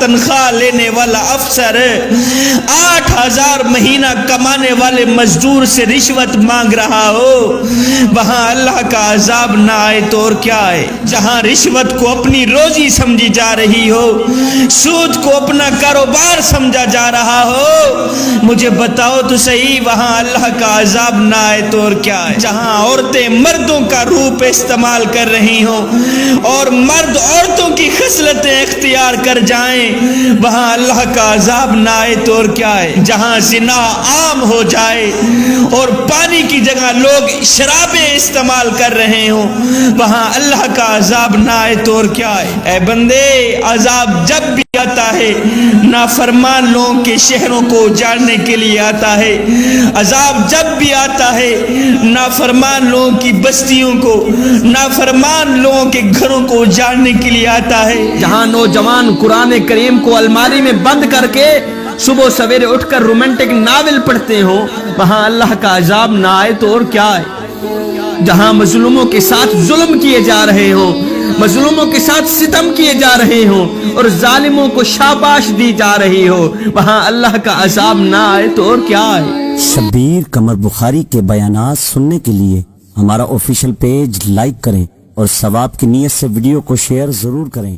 تنخواہ لینے والا افسر 8,000 مہینہ کمانے والے مزدور سے رشوت مانگ رہا ہو، وہاں اللہ کا عذاب نہ آئے تو اور کیا آئے؟ جہاں رشوت کو اپنی روزی سمجھی جا رہی ہو، سود کو اپنا کاروبار سمجھا جا رہا ہو، مجھے بتاؤ تو صحیح وہاں اللہ کا عذاب نہ آئے تو اور کیا آئے؟ جہاں عورتیں مردوں کا روپ استعمال کر رہی ہوں اور مرد عورتوں کی خصلتیں اختیار کر جائیں، وہاں اللہ کا عذاب نہ آئے تو اور کیا آئے؟ جہاں زنا عام ہو جائے اور پانی کی جگہ لوگ شرابیں استعمال کر رہے ہوں، وہاں اللہ کا عذاب نہ آئے تو اور کیا آئے؟ اے بندے، عذاب جب بھی آتا ہے نافرمان لوگوں کے شہروں کو اجاڑنے کے لیے آتا ہے، عذاب جب بھی آتا ہے نافرمان لوگوں کی بستیوں کو، نافرمان لوگوں کے گھروں کو اجاڑنے کے لیے آتا ہے۔ جہاں نوجوان قرآن کریم کو الماری میں بند کر کے صبح سویرے اٹھ کر رومانٹک ناول پڑھتے ہوں، وہاں اللہ کا عذاب نہ آئے تو اور کیا آئے؟ جہاں مظلوموں کے ساتھ ظلم کیے جا رہے ہوں، مظلوموں کے ساتھ ستم کیے جا رہے ہوں اور ظالموں کو شاباش دی جا رہی ہو، وہاں اللہ کا عذاب نہ آئے تو اور کیا آئے؟ شبیر قمر بخاری کے بیانات سننے کے لیے ہمارا آفیشیل پیج لائک کریں اور ثواب کی نیت سے ویڈیو کو شیئر ضرور کریں۔